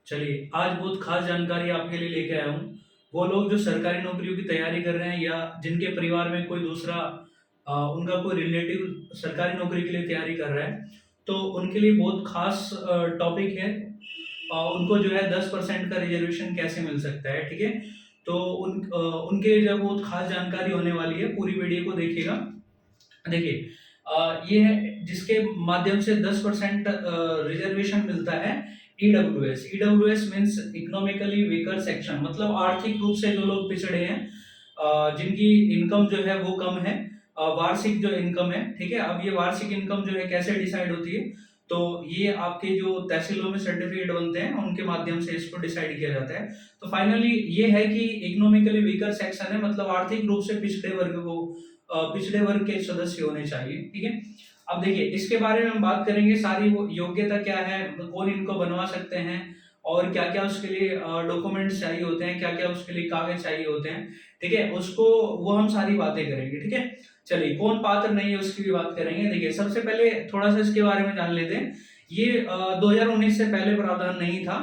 चलिए, आज बहुत खास जानकारी आपके लिए लेके आया हूँ। वो लोग जो सरकारी नौकरियों की तैयारी कर रहे हैं या जिनके परिवार में कोई दूसरा उनका कोई रिलेटिव सरकारी नौकरी के लिए तैयारी कर रहा है, तो उनके लिए बहुत खास टॉपिक है। उनको जो है 10% का रिजर्वेशन कैसे मिल सकता है, ठीक है? तो उनके लिए बहुत खास जानकारी होने वाली है, पूरी वीडियो को देखिएगा। देखिए, ये है जिसके माध्यम से 10% रिजर्वेशन मिलता है। EWS EWS means economically weaker section, मतलब आर्थिक रूप से जो लोग पिछड़े हैं, जिनकी इनकम जो है वो कम है, वार्षिक जो इनकम है, ठीक है। अब ये वार्षिक इनकम जो है कैसे डिसाइड होती है, तो ये आपके जो तहसीलों में सर्टिफिकेट बनते हैं उनके माध्यम से इसको डिसाइड किया जाता है। तो फाइनली ये है कि इकोनॉमिकली वीकर सेक्शन है, मतलब आर्थिक रूप से पिछड़े वर्ग के सदस्य होने चाहिए, ठीक है। अब देखिए, इसके बारे में हम बात करेंगे, सारी वो योग्यता क्या है, कौन इनको बनवा सकते हैं और क्या क्या उसके लिए डॉक्यूमेंट्स चाहिए होते हैं, क्या क्या उसके लिए कागज चाहिए होते हैं, ठीक है। उसको वो हम सारी बातें करेंगे, ठीक है। चलिए, कौन पात्र नहीं है उसकी भी बात करेंगे। देखिए, सबसे पहले थोड़ा सा इसके बारे में जान लेते हैं। ये 2019 से पहले प्रावधान नहीं था।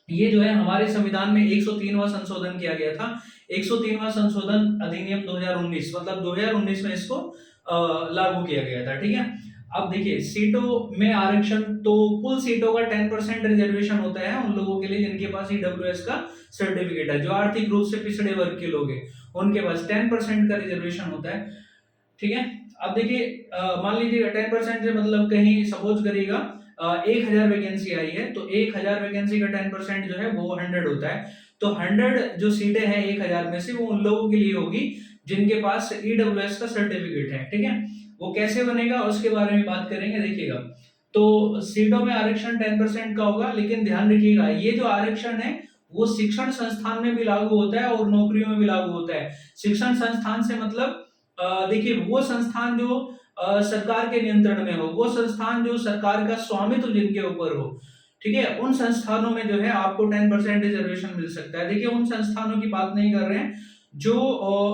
ये जो है हमारे संविधान में 103वां संशोधन किया गया था। 103वां संशोधन अधिनियम 2019, मतलब 2019 में इसको लागू किया गया था, ठीक है। अब देखिए, सीटों में आरक्षण, तो कुल सीटों का 10% रिजर्वेशन होता है उन लोगों के लिए जिनके पास ईडब्ल्यूएस का सर्टिफिकेट है। जो आर्थिक रूप से पिछड़े वर्ग के लोग हैं उनके पास 10% का रिजर्वेशन होता है, ठीक है। अब देखिए, मान लीजिए 10% से मतलब कहीं सपोज करिएगा 1000 वैकेंसी आई है, तो 1000 वैकेंसी का 10% जो है वो 100 होता है। तो 100 जो सीटें हैं 1000 में से, वो उन लोगों के लिए होगी जिनके पास ईडब्ल्यूएस का सर्टिफिकेट है, ठीक है। वो कैसे बनेगा उसके बारे में बात करेंगे, देखिएगा। तो सीटों में आरक्षण 10% का होगा, लेकिन ध्यान रखिएगा ये जो आरक्षण है वो शिक्षण संस्थान में भी लागू होता है और नौकरियों में भी लागू होता है। शिक्षण संस्थान से मतलब देखिए, वो संस्थान जो सरकार के नियंत्रण में हो, वो संस्थान जो सरकार का स्वामित्व जिनके ऊपर हो, ठीक है, उन संस्थानों में जो है आपको 10% रिजर्वेशन मिल सकता है। देखिए, उन संस्थानों की बात नहीं कर रहे हैं जो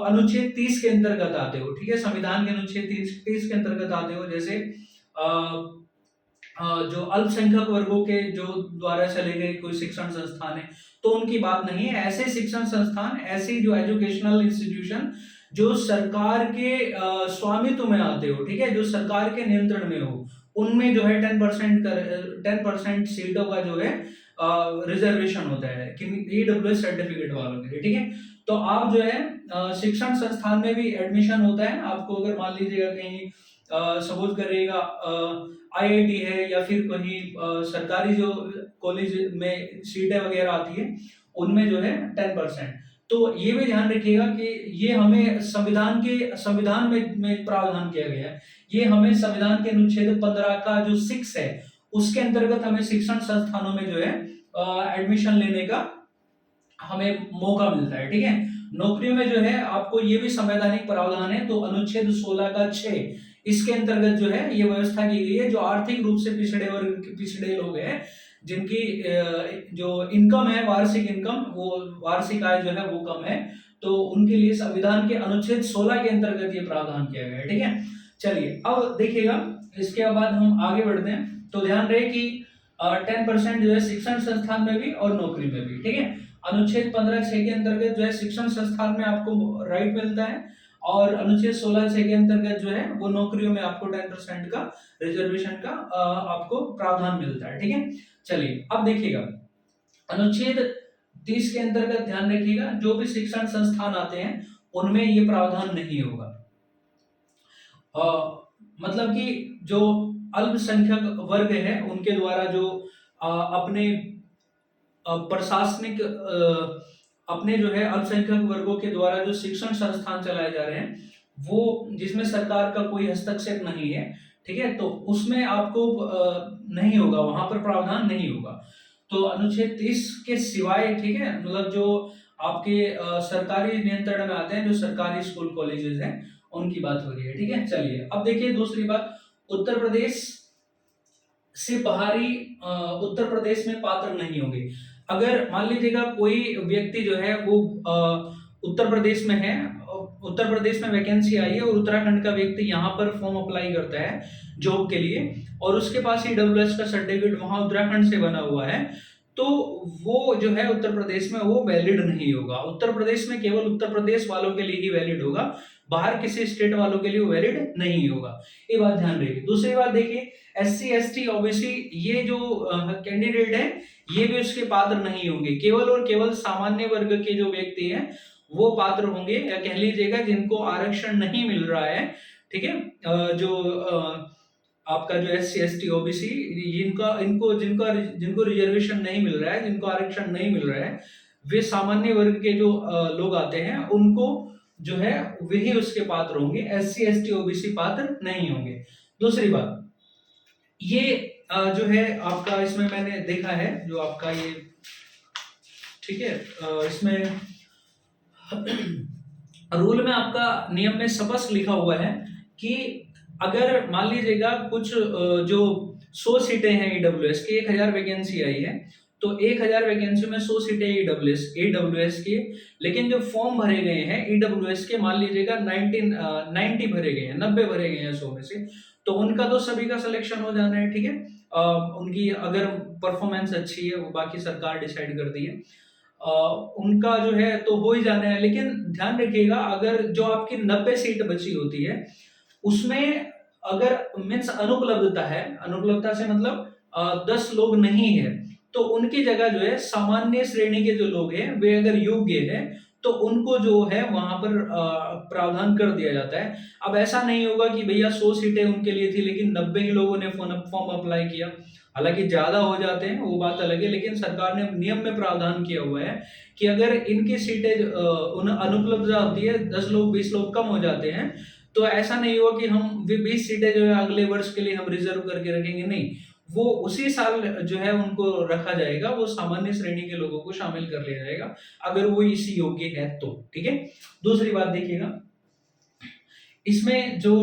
अनुच्छेद 30 के अंतर्गत आते हो, ठीक है, संविधान के अनुच्छेद 30 के अंतर्गत आते हो, जैसे जो अल्पसंख्यक वर्गों के जो द्वारा चले गए कोई शिक्षण संस्थान है, तो उनकी बात नहीं है। ऐसे शिक्षण संस्थान, ऐसी जो एजुकेशनल इंस्टीट्यूशन जो सरकार के स्वामित्व में आते हो, ठीक है, जो सरकार के नियंत्रण में हो, उनमें जो है 10% सीटों का जो है रिजर्वेशन होता है कि ईडब्ल्यूएस सर्टिफिकेट वालों के लिए, ठीक है। तो आप जो है शिक्षण संस्थान में भी एडमिशन होता है आपको, अगर मान लीजिएगा कहीं सपोज करिएगा आईआईटी है या फिर कहीं सरकारी जो कॉलेज में सीटें वगैरह आती है, उनमें जो है 10%। तो ये भी ध्यान रखिएगा कि ये हमें संविधान में प्रावधान किया गया है। ये हमें संविधान के अनुच्छेद 15 का जो 6 है उसके अंतर्गत हमें शिक्षण संस्थानों में जो है एडमिशन लेने का हमें मौका मिलता है, ठीक है। नौकरियों में जो है आपको ये भी संवैधानिक प्रावधान है, तो अनुच्छेद 16 का 6 इसके अंतर्गत जो है ये व्यवस्था की गई है। जो आर्थिक रूप से पिछड़े लोग हैं, जिनकी जो इनकम है, वार्षिक इनकम, वो वार्षिक आय जो है वो कम है, तो उनके लिए संविधान के अनुच्छेद 16 के अंतर्गत ये प्रावधान किया गया है, ठीक है। चलिए, अब देखिएगा, इसके बाद हम आगे बढ़ते हैं। तो ध्यान रहे कि 10% जो है शिक्षण संस्थान में भी और नौकरी में भी, ठीक है। अनुच्छेद 15(6) के अंतर्गत जो है शिक्षण संस्थान में आपको राइट मिलता है, और अनुच्छेद 16(6) के अंतर्गत जो है वो नौकरियों में आपको 10% का रिजर्वेशन का आपको प्रावधान मिलता है, ठीक है। चलिए, अब देखिएगा, अनुच्छेद 30 के अंतर्गत ध्यान रखिएगा, जो भी शिक्षण संस्थान आते हैं उनमें ये प्रावधान नहीं होगा। मतलब कि जो अल्पसंख्यक वर्ग है उनके द्वारा जो अपने प्रशासनिक अपने जो है अल्पसंख्यक वर्गों के द्वारा जो शिक्षण संस्थान चलाए जा रहे हैं, वो जिसमें सरकार का कोई हस्तक्षेप नहीं है, ठीक है, तो उसमें आपको नहीं होगा, वहां पर प्रावधान नहीं होगा। तो अनुच्छेद 30 के सिवाय, ठीक है, मतलब जो आपके सरकारी नियंत्रण में आते हैं, जो सरकारी स्कूल कॉलेजेस हैं, उनकी बात हो रही है, ठीक है। चलिए, अब देखिए दूसरी बात, उत्तर प्रदेश से बाहरी उत्तर प्रदेश में पात्र नहीं होंगे। अगर मान लीजिएगा कोई व्यक्ति जो है वो उत्तर प्रदेश में है, उत्तर प्रदेश में वैकेंसी आई है और उत्तराखंड का व्यक्ति यहाँ पर फॉर्म अप्लाई करता है जॉब के लिए, और उसके पास ईडब्ल्यूएस का सर्टिफिकेट वहां उत्तराखंड से बना हुआ है, तो वो जो है उत्तर प्रदेश में वो वैलिड नहीं होगा। उत्तर प्रदेश में केवल उत्तर प्रदेश वालों के लिए ही वैलिड होगा, बाहर किसी स्टेट वालों के लिए वो वैलिड नहीं होगा। ये बात ध्यान रखिए। दूसरी बात देखिए, एससी एसटी ओबीसी ये जो कैंडिडेट है ये भी उसके पात्र नहीं होंगे। केवल और केवल सामान्य वर्ग के जो व्यक्ति हैं वो पात्र होंगे, या कह लीजिएगा जिनको आरक्षण नहीं मिल रहा है, ठीक है। जो आपका जो एससी एसटी ओबीसी जिनका इनको जिनका जिनको रिजर्वेशन नहीं मिल रहा है, जिनको आरक्षण नहीं मिल रहा है, वे सामान्य वर्ग के जो लोग आते हैं उनको जो है वही उसके पात्र होंगे, एससी एसटी ओबीसी पात्र नहीं होंगे। दूसरी बात ये जो है आपका इसमें मैंने देखा है जो आपका ये, ठीक है, इसमें रूल में आपका नियम में स्पष्ट लिखा हुआ है कि अगर मान लीजिएगा कुछ जो 100 सीटें हैं ईडब्ल्यूएस की, 1000 वैकेंसी आई है, तो 1000 वैकेंसी में 100 सीटें ईडब्ल्यूएस की, लेकिन जो फॉर्म भरे गए हैं ईडब्ल्यूएस के मान लीजिएगा 90 भरे गए हैं, 90 भरे गए हैं 100 में से, तो उनका तो सभी का सिलेक्शन हो जाना है, ठीक है। उनकी अगर परफॉर्मेंस अच्छी है, वो बाकी सरकार डिसाइड करती है, उनका जो है तो हो ही जाना है। लेकिन ध्यान रखिएगा अगर जो आपकी 90 सीट बची होती है उसमें अगर मीन्स अनुपलब्धता है, अनुपलब्धता से मतलब 10 लोग नहीं है, तो उनकी जगह जो है सामान्य श्रेणी के जो लोग हैं वे अगर योग्य है तो उनको जो है वहां पर प्रावधान कर दिया जाता है। अब ऐसा नहीं होगा कि भैया 100 सीटें उनके लिए थी लेकिन 90 ही लोगों ने फॉर्म अप्लाई किया, हालांकि ज्यादा हो जाते हैं वो बात अलग है, लेकिन सरकार ने नियम में प्रावधान किया हुआ है कि अगर इनकी सीटें अनुपलब्ध होती है, 10 लोग 20 लोग कम हो जाते हैं, तो ऐसा नहीं होगा कि हम 20 सीटें जो है अगले वर्ष के लिए हम रिजर्व करके रखेंगे, नहीं, वो उसी साल जो है उनको रखा जाएगा, वो सामान्य श्रेणी के लोगों को शामिल कर लिया जाएगा अगर वो इसी योग्य है तो, ठीक है। दूसरी बात देखिएगा इसमें जो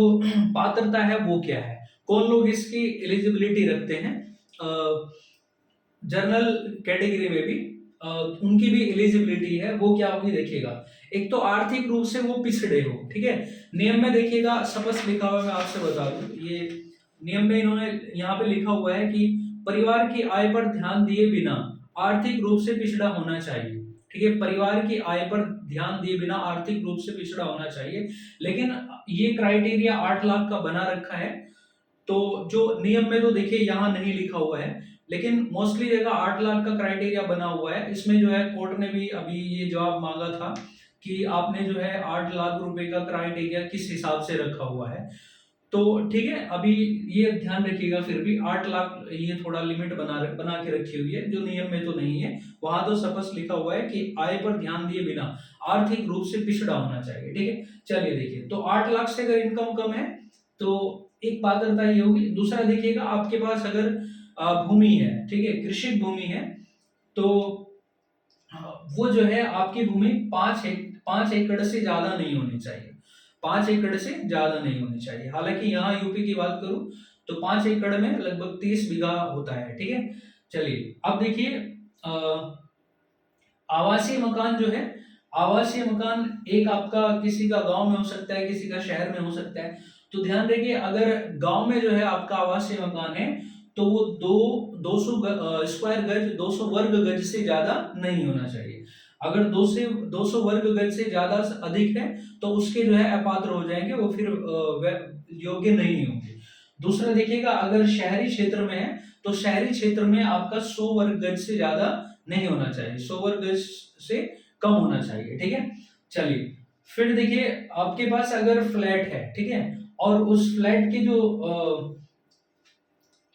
पात्रता है वो क्या है, कौन लोग इसकी एलिजिबिलिटी रखते हैं। जनरल कैटेगरी में भी उनकी भी एलिजिबिलिटी है, वो क्या होगी देखिएगा। एक तो आर्थिक रूप से वो पिछड़े हो, ठीक है। नियम में देखिएगा स्पष्ट लिखा हुआ है, मैं आपसे बता दूं, ये नियम में इन्होंने यहाँ पे लिखा हुआ है कि परिवार की आय पर ध्यान दिए बिना आर्थिक रूप से पिछड़ा होना चाहिए, ठीक है। परिवार की आय पर ध्यान दिए बिना आर्थिक रूप से पिछड़ा होना चाहिए, लेकिन ये क्राइटेरिया 8 लाख का बना रखा है, तो जो नियम में तो देखिए यहाँ नहीं लिखा हुआ है, लेकिन मोस्टली जगह 8 लाख का क्राइटेरिया बना हुआ है। इसमें जो है कोर्ट ने भी अभी ये जवाब मांगा था कि आपने जो है 8 लाख रुपए का क्राइटेरिया किस हिसाब से रखा हुआ है, तो ठीक है। अभी ये ध्यान रखिएगा फिर भी 8 लाख ये थोड़ा लिमिट बना के रखी हुई है, जो नियम में तो नहीं है, वहां तो स्पष्ट लिखा हुआ है कि आय पर ध्यान दिए बिना आर्थिक रूप से पिछड़ा होना चाहिए, ठीक है। चलिए देखिए, तो 8 लाख से अगर इनकम कम है तो एक पात्रता ये होगी। दूसरा देखिएगा आपके पास अगर भूमि है, ठीक है, कृषि भूमि है, तो वो जो है आपकी भूमि 5 एकड़ से ज्यादा नहीं होनी चाहिए, 5 एकड़ से ज्यादा नहीं होनी चाहिए। हालांकि यहाँ यूपी की बात करूं तो 5 एकड़ में लगभग 30 बीघा होता है, ठीक है। चलिए अब देखिए आवासीय मकान जो है, आवासीय मकान एक आपका किसी का गांव में हो सकता है, किसी का शहर में हो सकता है, तो ध्यान रखिए अगर गांव में जो है आपका आवासीय मकान है तो वो 200 स्क्वायर गज, 200 वर्ग गज से ज्यादा नहीं होना चाहिए। अगर 200 वर्ग गज से ज्यादा अधिक है तो उसके जो है अपात्र हो जाएंगे, वो फिर योग्य नहीं होंगे। दूसरा देखिएगा अगर शहरी क्षेत्र में है तो शहरी क्षेत्र में आपका 100 वर्ग गज से ज्यादा नहीं होना चाहिए, 100 वर्ग गज से कम होना चाहिए, ठीक है। चलिए फिर देखिए आपके पास अगर फ्लैट है, ठीक है, और उस फ्लैट की जो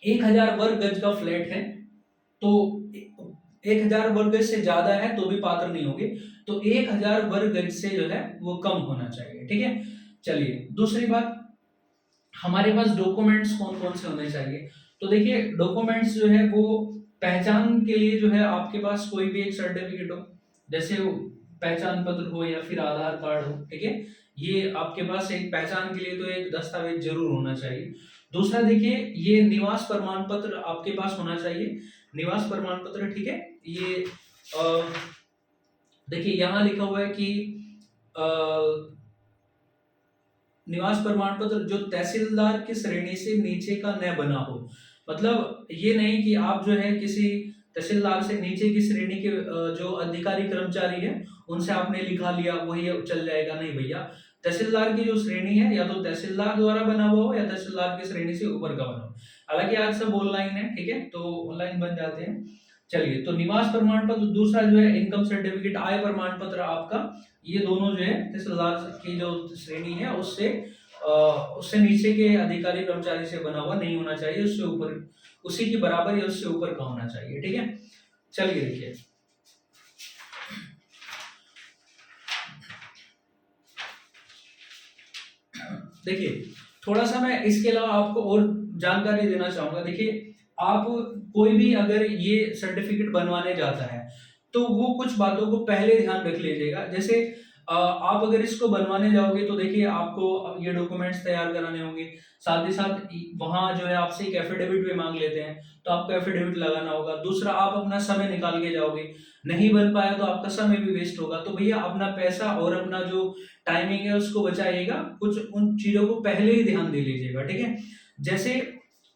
1000 वर्ग गज का फ्लैट है, तो 1000 वर्ग गज से ज्यादा है तो भी पात्र नहीं होंगे, तो 1000 वर्ग गज से जो है वो कम होना चाहिए, ठीक है। चलिए दूसरी बात, हमारे पास डॉक्यूमेंट्स कौन कौन से होने चाहिए, तो देखिए डॉक्यूमेंट्स जो है वो पहचान के लिए जो है आपके पास कोई भी एक सर्टिफिकेट हो, जैसे पहचान पत्र हो या फिर आधार कार्ड हो, ठीक है, ये आपके पास एक पहचान के लिए तो एक दस्तावेज जरूर होना चाहिए। दूसरा देखिए ये निवास प्रमाण पत्र आपके पास होना चाहिए, निवास प्रमाण पत्र, ठीक है। ये देखिए यहाँ लिखा हुआ है कि निवास प्रमाण पत्र जो तहसीलदार की श्रेणी से नीचे का न बना हो, मतलब ये नहीं कि आप जो है किसी तहसीलदार से नीचे की श्रेणी के जो अधिकारी कर्मचारी है उनसे आपने लिखा लिया, वही चल जाएगा? नहीं भैया, तहसीलदार की जो श्रेणी है या तो तहसीलदार द्वारा बना हुआ हो या तहसीलदार की श्रेणी से ऊपर का बना हो। हालांकि आज सब ऑनलाइन है, ठीक है, तो ऑनलाइन बन जाते हैं। चलिए, तो निवास प्रमाण पत्र, दूसरा जो है इनकम सर्टिफिकेट, आय प्रमाण पत्र आपका, ये दोनों जो है तहसीलदार की जो श्रेणी है उससे नीचे के अधिकारी कर्मचारी से बना हुआ नहीं होना चाहिए, उससे ऊपर, उसी की बराबर या उससे ऊपर का होना चाहिए, ठीक है। चलिए देखिए, थोड़ा सा मैं इसके अलावा आपको और जानकारी देना चाहूंगा। देखिए, आप कोई भी अगर ये सर्टिफिकेट बनवाने जाता है तो वो कुछ बातों को पहले ध्यान रख लीजिएगा। जैसे आप अगर इसको बनवाने जाओगे तो देखिए, आपको अब ये डॉक्यूमेंट्स तैयार कराने होंगे, साथ ही साथ वहां जो है आपसे एक एफिडेविट भी मांग लेते हैं, तो आपको एफिडेविट लगाना होगा। दूसरा, आप अपना समय निकाल के जाओगे, नहीं बन पाया तो आपका समय भी वेस्ट होगा। तो भैया, अपना पैसा और अपना जो टाइमिंग है उसको बचाइएगा, कुछ उन चीजों को पहले ही ध्यान दे लीजिएगा, ठीक है। जैसे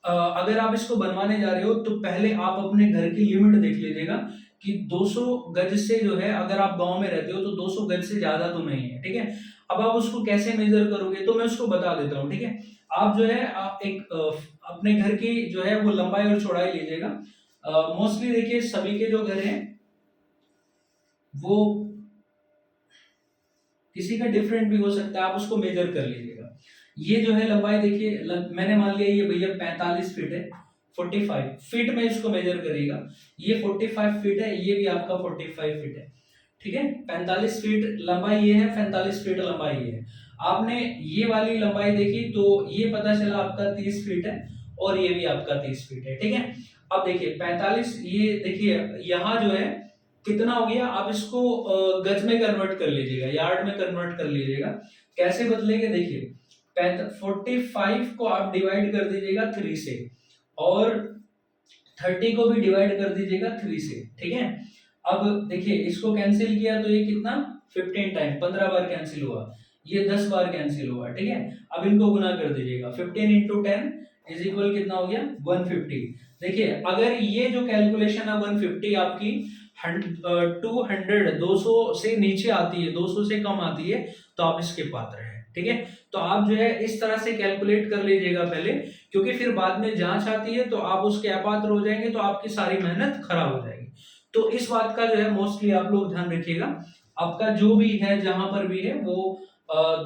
अगर आप इसको बनवाने जा रहे हो तो पहले आप अपने घर की लिमिट देख लीजिएगा कि 200 गज से जो है, अगर आप गांव में रहते हो तो 200 गज से ज्यादा तो नहीं है, ठीक है। अब आप उसको कैसे मेजर करोगे, तो मैं उसको बता देता हूँ, ठीक है। आप जो है अपने घर की जो है वो लंबाई और चौड़ाई लीजिएगा। मोस्टली देखिए, सभी के जो घर हैं वो किसी का डिफरेंट भी हो सकता है, आप उसको मेजर कर लीजिएगा। ये जो है लंबाई देखिए, मैंने मान लिया ये भैया 45 फीट है, 45 फीट में इसको मेजर करिएगा। ये 45 फीट है, ये भी आपका 45 फीट है, ठीक है। 45 फीट लंबाई ये है, 45 फीट लंबाई ये है। आपने ये वाली लंबाई देखी तो ये पता चला आपका 30 फीट है, और ये भी आपका 30 फीट है, ठीक है। अब देखिए 45, ये देखिए यहाँ जो है कितना हो गया, आप इसको गज में कन्वर्ट कर लीजिएगा, यार्ड में कन्वर्ट कर लीजिएगा। कैसे बदलेंगे, देखिए 45 को आप डिवाइड कर दीजिएगा 3 से, और 30 को भी डिवाइड कर दीजिएगा 3 से, ठीक है। अब देखिए, इसको कैंसिल किया तो ये कितना, 15 टाइम, 15 बार कैंसिल हुआ, ये 10 बार कैंसिल हुआ, ठीक है। अब इनको गुना कर दीजिएगा, 15 इंटू 10 इज इक्वल कितना हो गया, 150। देखिए, अगर ये जो कैलकुलेशन है 150 आपकी 200 से नीचे आती है, 200 से कम आती है, तो आप इसके पात्र हैं, ठीक है। तो आप जो है इस तरह से कैलकुलेट कर लीजिएगा पहले, क्योंकि फिर बाद में जांच आती है तो आप उसके अपात्र हो जाएंगे, तो आपकी सारी मेहनत खराब हो जाएगी। तो इस बात का जो है मोस्टली आप लोग ध्यान रखिएगा। आपका जो भी है, जहां पर भी है, वो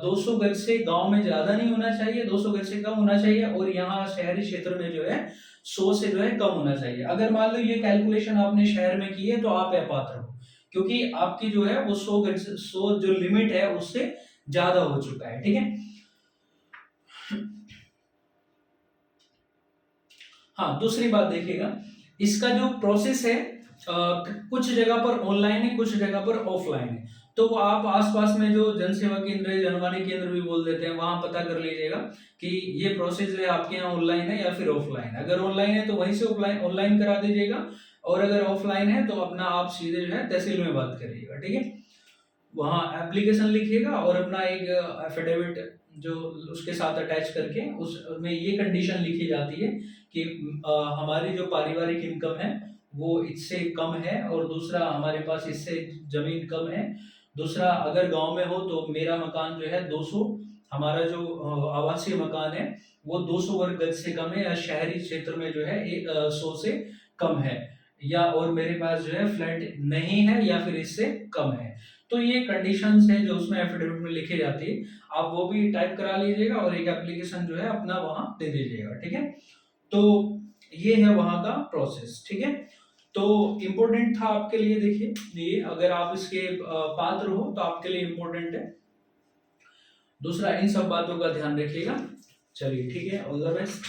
200 गज से गांव में ज्यादा नहीं होना चाहिए, 200 गज से कम होना चाहिए, और यहाँ शहरी क्षेत्र में जो है 100 से जो है कम होना चाहिए। अगर मान लो ये कैलकुलेशन आपने शहर में की है तो आप अपात्र हो, क्योंकि आपकी जो है वो 100 गज, 100 जो लिमिट है उससे ज्यादा हो चुका है, ठीक है। हाँ, दूसरी बात देखिएगा, इसका जो प्रोसेस है कुछ जगह पर ऑनलाइन है, कुछ जगह पर ऑफलाइन है। तो वो आप आसपास में जो जन सेवा केंद्र है, जनवाणी केंद्र भी बोल देते हैं, वहां पता कर लीजिएगा कि ये प्रोसेस जो है आपके यहाँ ऑनलाइन है या फिर ऑफलाइन है। अगर ऑनलाइन है तो वहीं से ऑनलाइन करा दीजिएगा, और अगर ऑफलाइन है तो अपना आप सीधे जो है तहसील में बात करिएगा, ठीक है। वहाँ एप्लीकेशन लिखिएगा और अपना एक एफिडेविट जो उसके साथ अटैच करके उसमें ये कंडीशन लिखी जाती है कि हमारी जो पारिवारिक इनकम है वो इससे कम है, और दूसरा हमारे पास इससे जमीन कम है। दूसरा, अगर गांव में हो तो मेरा मकान जो है 200, हमारा जो आवासीय मकान है वो 200 वर्ग गज से कम है, या शहरी क्षेत्र में जो है 100 से कम है, या और मेरे पास जो है फ्लैट नहीं है या फिर इससे कम है। तो ये कंडीशंस है जो उसमें एफिडेविट में लिखी जाती है, आप वो भी टाइप करा लीजिएगा और एक एप्लीकेशन जो है अपना वहां दे दीजिएगा, ठीक है। तो ये है वहां का प्रोसेस, ठीक है। तो इम्पोर्टेंट था आपके लिए, देखिए ये अगर आप इसके पात्र हो तो आपके लिए इम्पोर्टेंट है। दूसरा, इन सब बातों का ध्यान रखिएगा। चलिए, ठीक है, ऑल द बेस्ट।